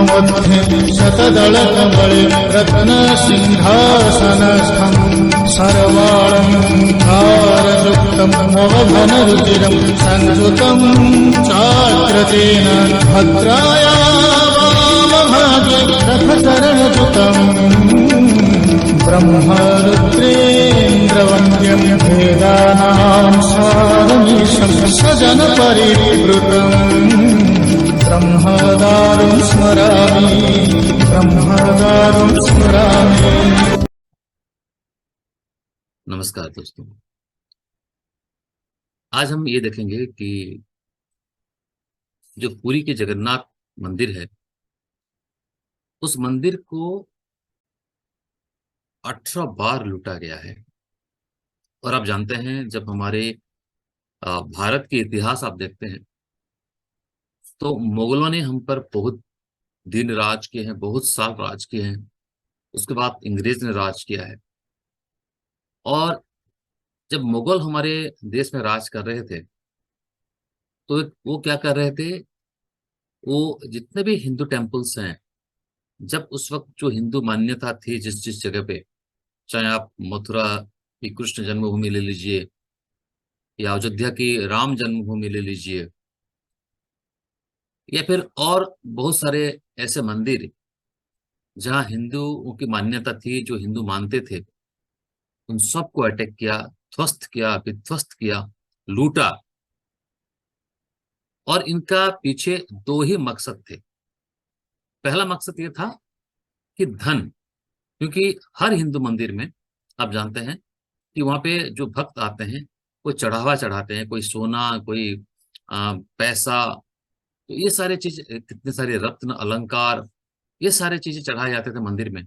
मध्ये शतदलकमले रत्नसिंहासनस्थं सर्वालङ्कारयुक्तं नवघनरुचिरं संयुतं चाग्रतेन भद्राया वामभागे रथचरणयुतं ब्रह्मरुद्रेन्द्रवन्द्यं वेदानां सारमीशं सजनपरिवृतम् ब्रह्मदारुं स्मरामि ब्रह्मदारुं स्मरामि। नमस्कार दोस्तों, आज हम ये देखेंगे कि जो पुरी के जगन्नाथ मंदिर है, उस मंदिर को 18 बार लूटा गया है। और आप जानते हैं, जब हमारे भारत के इतिहास आप देखते हैं तो मुगलों ने हम पर बहुत दिन राज किए हैं, बहुत साल राज किए हैं। उसके बाद अंग्रेज ने राज किया है। और जब मुगल हमारे देश में राज कर रहे थे तो वो क्या कर रहे थे, वो जितने भी हिंदू टेम्पल्स हैं, जब उस वक्त जो हिंदू मान्यता थी जिस जिस जगह पे, चाहे आप मथुरा की कृष्ण जन्मभूमि ले लीजिए या अयोध्या की राम जन्मभूमि ले लीजिए, या फिर और बहुत सारे ऐसे मंदिर जहां हिंदुओं की मान्यता थी, जो हिंदू मानते थे, उन सबको अटैक किया, ध्वस्त किया, विध्वस्त किया, लूटा। और इनका पीछे दो ही मकसद थे। पहला मकसद ये था कि धन, क्योंकि हर हिंदू मंदिर में आप जानते हैं कि वहां पे जो भक्त आते हैं वो चढ़ावा चढ़ाते हैं, कोई सोना, कोई पैसा, तो ये सारे चीज, कितने सारे रत्न अलंकार, ये सारे चीजें चढ़ाए जाते थे मंदिर में।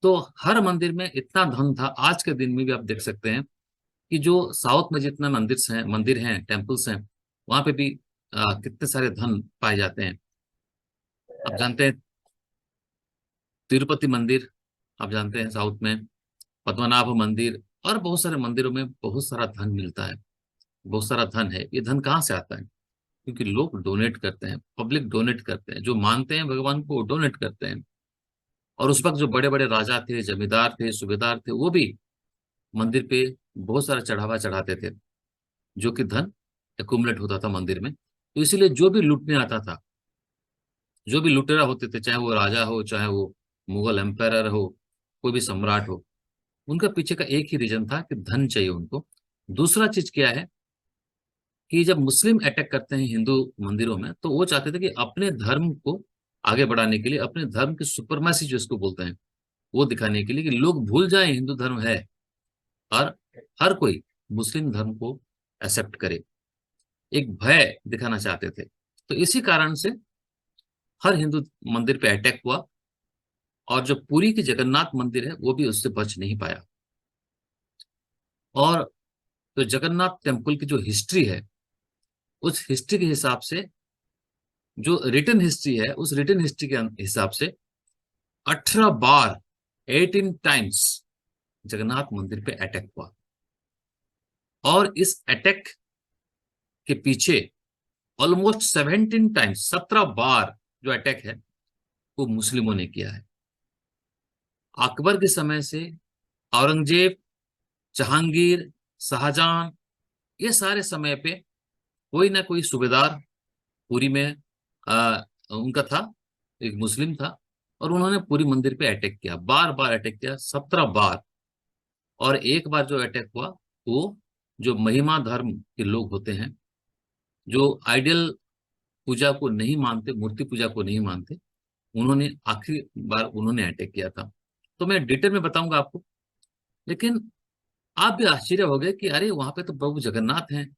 तो हर मंदिर में इतना धन था। आज के दिन में भी आप देख सकते हैं कि जो साउथ में जितने मंदिर हैं, टेम्पल्स हैं, वहां पे भी कितने सारे धन पाए जाते हैं। आप जानते हैं तिरुपति मंदिर, आप जानते हैं साउथ में पद्मनाभ मंदिर, और बहुत सारे मंदिरों में बहुत सारा धन मिलता है, बहुत सारा धन है। ये धन कहाँ से आता है? क्योंकि लोग डोनेट करते हैं, पब्लिक डोनेट करते हैं, जो मानते हैं भगवान को डोनेट करते हैं। और उस वक्त जो बड़े बड़े राजा थे, जमींदार थे, सूबेदार थे, वो भी मंदिर पे बहुत सारा चढ़ावा चढ़ाते थे, जो कि धन एकुमुलेट होता था मंदिर में। तो इसीलिए जो भी लूटने आता था, जो भी लुटेरा होते थे, चाहे वो राजा हो, चाहे वो मुगल एम्पायर हो, कोई भी सम्राट हो, उनका पीछे का एक ही रीजन था कि धन चाहिए उनको। दूसरा चीज क्या है कि जब मुस्लिम अटैक करते हैं हिंदू मंदिरों में, तो वो चाहते थे कि अपने धर्म को आगे बढ़ाने के लिए, अपने धर्म की सुपरमेसी जो इसको बोलते हैं, वो दिखाने के लिए कि लोग भूल जाएं हिंदू धर्म है और हर कोई मुस्लिम धर्म को एक्सेप्ट करे। एक भय दिखाना चाहते थे। तो इसी कारण से हर हिंदू मंदिर पे अटैक हुआ, और जो पुरी की जगन्नाथ मंदिर है वो भी उससे बच नहीं पाया। और तो जगन्नाथ टेम्पल की जो हिस्ट्री है, उस हिस्ट्री के हिसाब से, जो रिटन हिस्ट्री है, उस रिटन हिस्ट्री के हिसाब से 18 बार, 18 टाइम्स जगन्नाथ मंदिर पे अटैक हुआ। और इस अटैक के पीछे ऑलमोस्ट 17 टाइम्स, 17 बार जो अटैक है वो मुस्लिमों ने किया है। अकबर के समय से औरंगजेब, जहांगीर, शाहजहां, ये सारे समय पे कोई ना कोई सूबेदार पुरी में उनका था, एक मुस्लिम था, और उन्होंने पूरी मंदिर पे अटैक किया, बार बार अटैक किया, 17 बार। और एक बार जो अटैक हुआ, वो जो महिमा धर्म के लोग होते हैं, जो आइडियल पूजा को नहीं मानते, मूर्ति पूजा को नहीं मानते, उन्होंने आखिरी बार उन्होंने अटैक किया था। तो मैं डिटेल में बताऊंगा आपको, लेकिन आप भी आश्चर्य हो गए कि अरे वहां पे तो प्रभु जगन्नाथ हैं,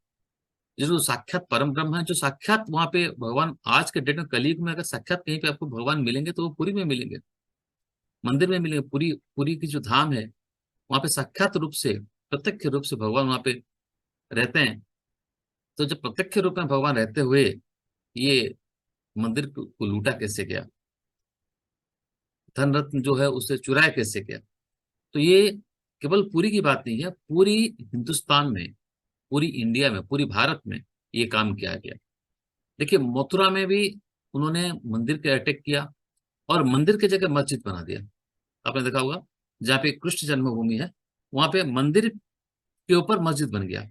जो साक्षात परम ब्रह्म है, जो साक्षात वहां पे भगवान। आज के डेट में, कलयुग में, अगर साक्षात कहीं पे आपको भगवान मिलेंगे तो वो पुरी में मिलेंगे, मंदिर में मिलेंगे। पुरी पुरी की जो धाम है, वहां पे साक्षात रूप से, प्रत्यक्ष रूप से भगवान वहां पे रहते हैं। तो जब प्रत्यक्ष रूप में भगवान रहते हुए ये मंदिर को लूटा कैसे गया, धन रत्न जो है उसे चुराया कैसे गया? तो ये केवल पुरी की बात नहीं है, पूरी हिंदुस्तान में, पूरी इंडिया में, पूरी भारत में ये काम किया गया। देखिए, मथुरा में भी उन्होंने मंदिर के अटैक किया, और मंदिर की जगह मस्जिद बना दिया। आपने देखा होगा जहाँ पे कृष्ण जन्मभूमि है वहां पे मंदिर के ऊपर मस्जिद बन गया।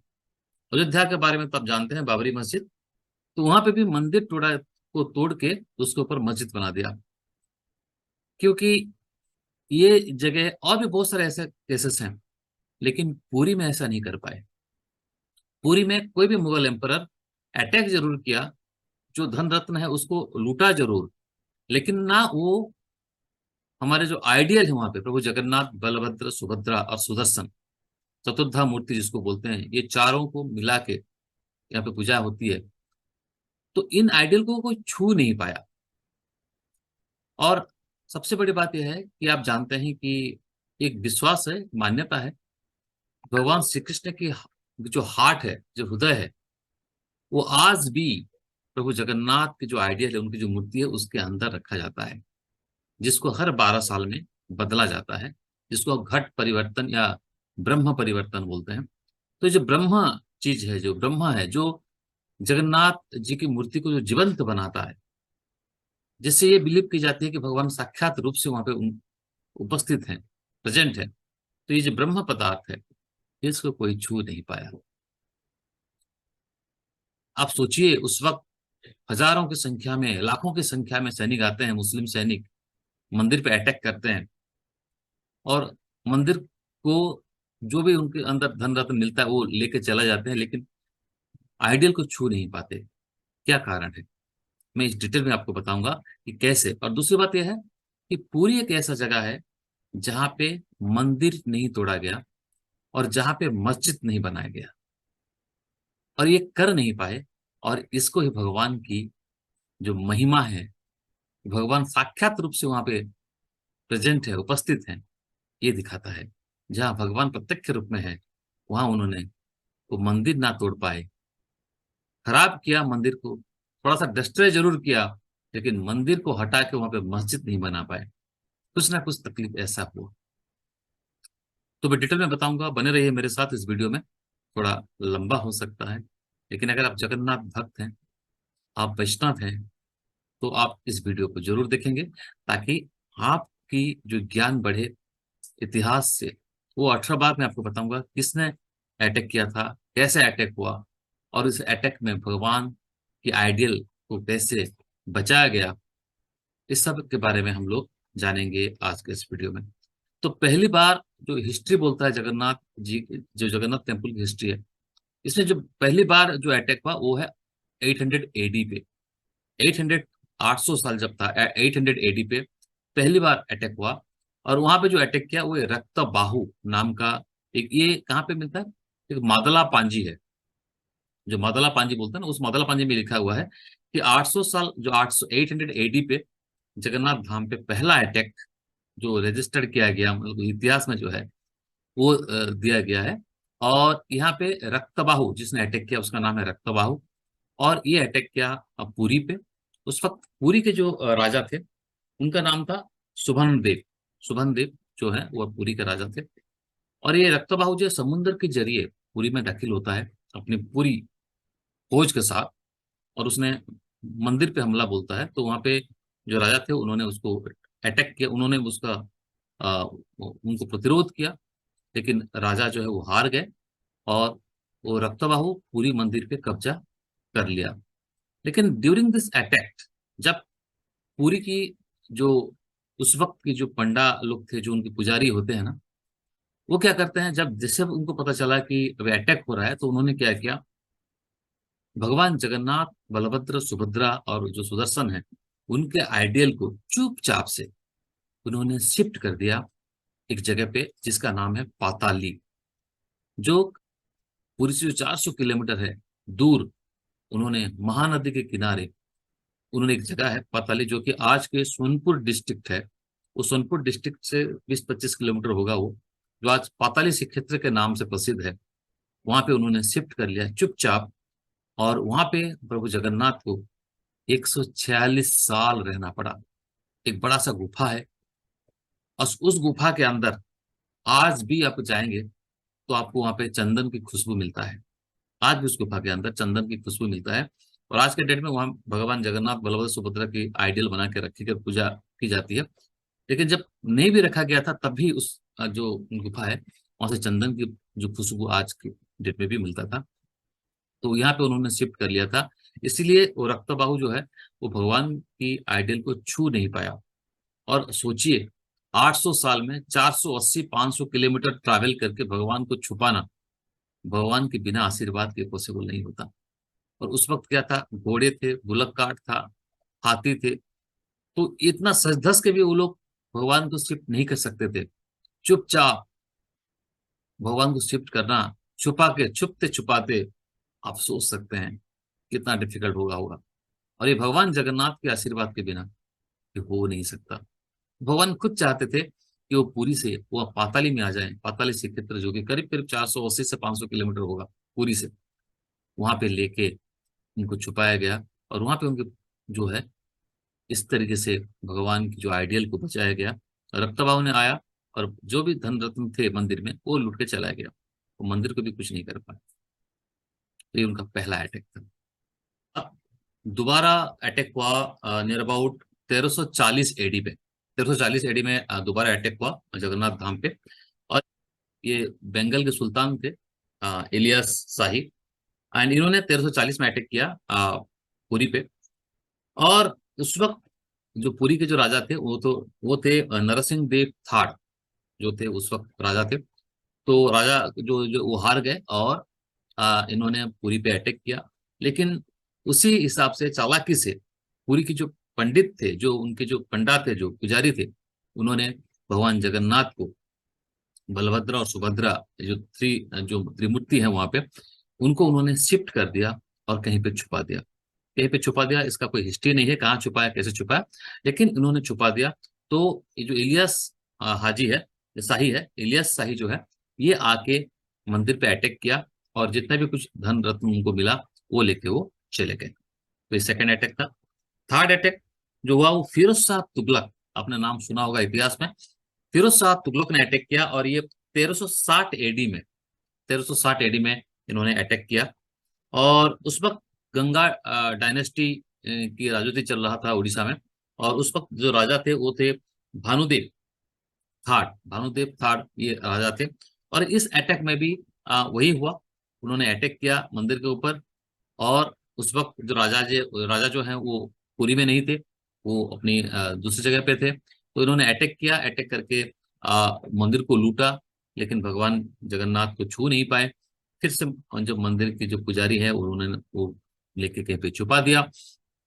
अयोध्या के बारे में तो आप जानते हैं, बाबरी मस्जिद, तो वहां पे भी मंदिर तोड़ के उसके ऊपर मस्जिद बना दिया। क्योंकि ये जगह, और भी बहुत सारे ऐसे केसेस हैं, लेकिन पुरी में ऐसा नहीं कर पाए। पुरी में कोई भी मुगल एम्परर अटैक जरूर किया, जो धन रत्न है उसको लूटा जरूर, लेकिन ना वो हमारे जो आइडियल है वहां पे प्रभु जगन्नाथ, बलभद्र, सुभद्रा और सुदर्शन, चतुर्धा मूर्ति जिसको बोलते हैं, ये चारों को मिला के यहाँ पे पूजा होती है, तो इन आइडियल को कोई छू नहीं पाया। और सबसे बड़ी बात यह है कि आप जानते हैं कि एक विश्वास है, मान्यता है, भगवान श्री कृष्ण की जो हार्ट है, जो हृदय है, वो आज भी प्रभु जगन्नाथ की जो आइडियल है, उनकी जो मूर्ति है, उसके अंदर रखा जाता है, जिसको हर 12 साल में बदला जाता है, जिसको घट परिवर्तन या ब्रह्म परिवर्तन बोलते हैं। तो जो ब्रह्म चीज है, जो ब्रह्म है, जो जगन्नाथ जी की मूर्ति को जो जीवंत बनाता है, जिससे ये बिलीव की जाती है कि भगवान साक्षात रूप से वहां पे उपस्थित हैं, प्रेजेंट है, तो ये जो ब्रह्म पदार्थ है, इसको कोई छू नहीं पाया। आप सोचिए, उस वक्त हजारों की संख्या में, लाखों की संख्या में सैनिक आते हैं, मुस्लिम सैनिक मंदिर पे अटैक करते हैं, और मंदिर को जो भी उनके अंदर धन रत्न मिलता है वो लेके चला जाते हैं, लेकिन आइडियल को छू नहीं पाते। क्या कारण है, मैं इस डिटेल में आपको बताऊंगा कि कैसे। और दूसरी बात यह है कि पूरी एक ऐसा जगह है जहां पे मंदिर नहीं तोड़ा गया और जहां पे मस्जिद नहीं बनाया गया, और ये कर नहीं पाए, और इसको ही भगवान की जो महिमा है, भगवान साक्षात रूप से वहां पे प्रेजेंट है, उपस्थित है, ये दिखाता है। जहां भगवान प्रत्यक्ष रूप में है, वहां उन्होंने वो मंदिर ना तोड़ पाए, खराब किया मंदिर को, थोड़ा सा डिस्ट्रॉय जरूर किया, लेकिन मंदिर को हटा के वहां पे मस्जिद नहीं बना पाए। कुछ ना कुछ तकलीफ ऐसा हुआ। तो मैं डिटेल में बताऊंगा, बने रहिए मेरे साथ इस वीडियो में। थोड़ा लंबा हो सकता है, लेकिन अगर आप जगन्नाथ भक्त हैं, आप वैष्णव हैं, तो आप इस वीडियो को जरूर देखेंगे, ताकि आपकी जो ज्ञान बढ़े इतिहास से। वो 18 बार मैं आपको बताऊंगा किसने अटैक किया था, कैसे अटैक हुआ, और इस अटैक में भगवान की आइडियल को कैसे बचाया गया, इस सब के बारे में हम लोग जानेंगे आज के इस वीडियो में। तो पहली बार जो हिस्ट्री बोलता है जगन्नाथ जी, जो जगन्नाथ टेम्पल की हिस्ट्री है, इसमें जो पहली बार जो अटैक हुआ वो है 800 एडी पे। 800, 800 साल जब था, 800 एडी पे पहली बार अटैक हुआ। और वहां पे जो अटैक किया वो रक्त बाहु नाम का एक, ये कहाँ पे मिलता है, एक मादला पांजी है, जो मादला पांजी बोलते हैं ना, उस मादला पांजी में लिखा हुआ है कि 800 साल, जो 800 एडी पे जगन्नाथ धाम पे पहला अटैक जो रजिस्टर्ड किया गया, मतलब इतिहास में जो है वो दिया गया है। और यहाँ पे रक्तबाहु जिसने अटैक किया उसका नाम है रक्तबाहु, और ये अटैक किया पुरी पे। उस वक्त पुरी के जो राजा थे उनका नाम था सुभन देव। सुभन देव जो है वो पुरी के राजा थे। और ये रक्तबाहु जो समुद्र के जरिए पुरी में दाखिल होता है अपनी पूरी फौज के साथ, और उसने मंदिर पे हमला बोलता है। तो वहां पे जो राजा थे उन्होंने उसको अटैक किया, उन्होंने उसका उनको प्रतिरोध किया, लेकिन राजा जो है वो हार गए, और वो रक्तबाहु पूरी मंदिर पे कब्जा कर लिया। लेकिन ड्यूरिंग दिस अटैक, जब पूरी की जो उस वक्त की जो पंडा लोग थे, जो उनके पुजारी होते हैं ना, वो क्या करते हैं, जब जैसे उनको पता चला कि अब अटैक हो रहा है, तो उन्होंने क्या किया, भगवान जगन्नाथ, बलभद्र, सुभद्रा और जो सुदर्शन है, उनके आइडियल को चुपचाप से उन्होंने शिफ्ट कर दिया एक जगह पे जिसका नाम है पाताली, जो पूरी से जो 400 किलोमीटर है दूर। उन्होंने महानदी के किनारे उन्होंने एक जगह है पाताली, जो कि आज के सोनपुर डिस्ट्रिक्ट है, वो सोनपुर डिस्ट्रिक्ट से 20-25 किलोमीटर होगा वो, जो आज पाताली श्री क्षेत्र के नाम से प्रसिद्ध है। वहां पे उन्होंने शिफ्ट कर लिया चुपचाप, और वहां पे प्रभु जगन्नाथ को 146 साल रहना पड़ा। एक बड़ा सा गुफा है, और उस गुफा के अंदर आज भी आप जाएंगे तो आपको वहां पे चंदन की खुशबू मिलता है। आज भी उस गुफा के अंदर चंदन की खुशबू मिलता है। और आज के डेट में वहां भगवान जगन्नाथ बलभद्र सुभद्रा की आइडियल बना के रखी कर पूजा की जाती है। लेकिन जब नहीं भी रखा गया था तब भी उस जो गुफा है वहां से चंदन की जो खुशबू आज के डेट में भी मिलता था। तो यहाँ पे उन्होंने शिफ्ट कर लिया था, इसीलिए वो रक्तबाहु जो है वो भगवान की आइडियल को छू नहीं पाया। और सोचिए 800 साल में 480-500 किलोमीटर ट्रैवल करके भगवान को छुपाना भगवान के बिना आशीर्वाद के पॉसिबल नहीं होता। और उस वक्त क्या था, घोड़े थे, बुलक कार्ट था, हाथी थे, तो इतना सच धस के भी वो लोग भगवान को शिफ्ट नहीं कर सकते थे। चुपचाप भगवान को शिफ्ट करना, छुपा के छुपते छुपाते, आप सोच सकते हैं कितना डिफिकल्ट होगा। और ये भगवान जगन्नाथ के आशीर्वाद के बिना ये हो नहीं सकता। भगवान खुद चाहते थे कि वो पुरी से वो पाताली में आ जाएं, पाताली श्री क्षेत्र जो कि करीब करीब 480 से 500 किलोमीटर होगा पुरी से, वहां पे लेके उनको छुपाया गया। और वहां पे उनके जो है इस तरीके से भगवान की जो आइडियल को बचाया गया। रक्तबाहु ने आया और जो भी धन रत्न थे मंदिर में वो लूट के चला गया, वो मंदिर को भी कुछ नहीं कर पाया। तो ये उनका पहला अटैक था। अब दोबारा अटैक हुआ नियर अबाउट 1340 एडी पे। 1340 एडी में दोबारा अटैक हुआ जगन्नाथ धाम पे। और ये बंगाल के सुल्तान थे इलियास शाही, एंड इन्होंने 1340 में अटैक किया पुरी पे। और उस वक्त जो पुरी के जो राजा थे वो थे नरसिंह देव थाड़, जो थे उस वक्त राजा थे। तो राजा जो जो वो हार गए और इन्होंने पुरी पे अटैक किया। लेकिन उसी हिसाब से चालाकी से पुरी की जो पंडित थे, जो उनके जो पंडा थे, जो पुजारी थे, उन्होंने भगवान जगन्नाथ को, बलभद्र और सुभद्रा जो त्रिमूर्ति है वहां पे, उनको उन्होंने शिफ्ट कर दिया और कहीं पे छुपा दिया। कहीं पे छुपा दिया, इसका कोई हिस्ट्री नहीं है कहाँ छुपाया कैसे छुपाया, लेकिन इन्होंने छुपा दिया। तो ये जो इलियास हाजी है, शाही है, इलियास शाही जो है, ये आके मंदिर पे अटैक किया और जितना भी कुछ धन रत्न उनको मिला वो लेके वो चले गए। तो ये सेकंड अटैक था। थर्ड अटैक जो हुआ वो फिरोज शाह तुगलक, आपने नाम सुना होगा इतिहास में, फिरोज शाह तुगलक ने अटैक किया। और ये 1360 एडी में 1360 एडी में इन्होंने अटैक किया। और उस वक्त गंगा डायनेस्टी की राजनीति चल रहा था उड़ीसा में। और उस वक्त जो राजा थे वो थे भानुदेव थाट। भानुदेव थाट ये राजा थे। और इस अटैक में भी वही हुआ, उन्होंने अटैक किया मंदिर के ऊपर। और उस वक्त जो राजा जो हैं वो पुरी में नहीं थे, वो अपनी दूसरी जगह पे थे। तो इन्होंने अटैक किया, अटैक करके मंदिर को लूटा, लेकिन भगवान जगन्नाथ को छू नहीं पाए। फिर से जो मंदिर के जो पुजारी है उन्होंने वो लेके कहीं पे छुपा दिया।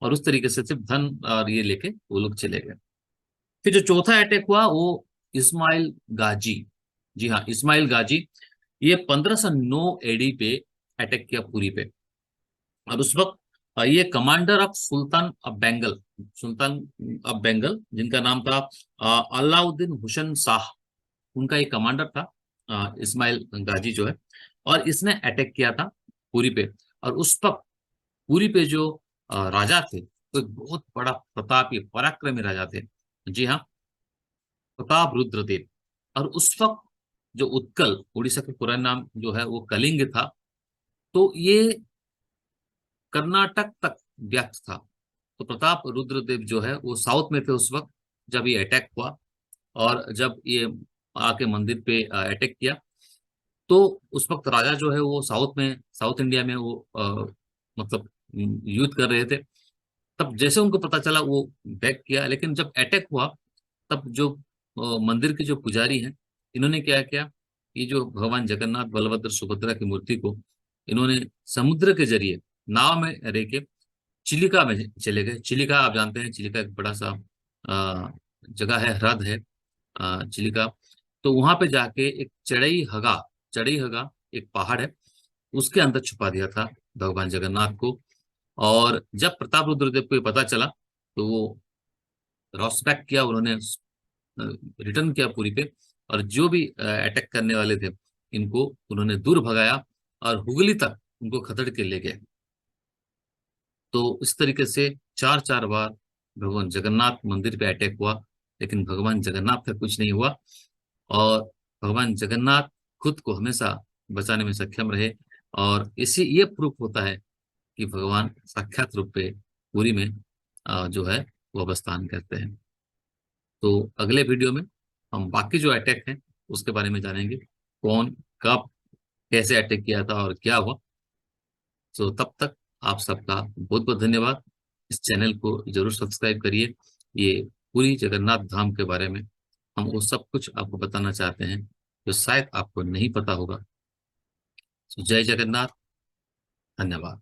और उस तरीके से सिर्फ धन और ये लेके वो लोग चले गए। फिर जो चौथा अटैक हुआ वो इस्माइल गाजी, जी हाँ इस्माइल गाजी, ये 1509 एडी पे अटैक किया पुरी पे। और उस वक्त ये commander of sultan of Bengal, जिनका नाम था अलाउद्दीन हुसैन शाह, उनका एक कमांडर था इस्माइल गाजी जो है। और इसने अटैक किया था पुरी पे। और उस वक्त पुरी पे जो राजा थे वो एक बहुत बड़ा प्रतापी पराक्रमी राजा थे, जी हाँ प्रताप रुद्रदेव। और उस वक्त जो उत्कल, उड़ीसा के पुराना नाम जो है वो कलिंग था, तो ये कर्नाटक तक व्याप्त था। तो प्रताप रुद्रदेव जो है वो साउथ में थे उस वक्त जब ये अटैक हुआ। और जब ये आके मंदिर पे अटैक किया, तो उस वक्त राजा जो है वो साउथ इंडिया में वो मतलब युद्ध कर रहे थे। तब जैसे उनको पता चला वो बैक किया। लेकिन जब अटैक हुआ तब जो मंदिर के जो पुजारी हैं, इन्होंने क्या किया, ये जो भगवान जगन्नाथ बलभद्र सुभद्रा की मूर्ति को इन्होंने समुद्र के जरिए नाव में रह के चिलिका में चले गए। चिलिका आप जानते हैं, चिलिका एक बड़ा सा जगह है, ह्रद है चिलिका। तो वहां पे जाके एक चढ़ई हगा एक पहाड़ है, उसके अंदर छुपा दिया था भगवान जगन्नाथ को। और जब प्रताप रुद्रदेव को ये पता चला तो वो रॉस्पैक किया, उन्होंने रिटर्न किया पुरी पे। और जो भी अटैक करने वाले थे इनको उन्होंने दूर भगाया और हुगली तक उनको खदेड़ के ले गए। तो इस तरीके से चार चार बार भगवान जगन्नाथ मंदिर पे अटैक हुआ, लेकिन भगवान जगन्नाथ का कुछ नहीं हुआ। और भगवान जगन्नाथ खुद को हमेशा बचाने में सक्षम रहे। और इसी ये प्रूफ होता है कि भगवान साक्षात रूप पे पुरी में जो है वो अवस्थान करते हैं। तो अगले वीडियो में हम बाकी जो अटैक हैं उसके बारे में जानेंगे, कौन कब कैसे अटैक किया था और क्या हुआ। तो तब तक आप सबका बहुत बहुत धन्यवाद। इस चैनल को जरूर सब्सक्राइब करिए। ये पूरी जगन्नाथ धाम के बारे में हम वो सब कुछ आपको बताना चाहते हैं जो शायद आपको नहीं पता होगा। तो जय जगन्नाथ, धन्यवाद।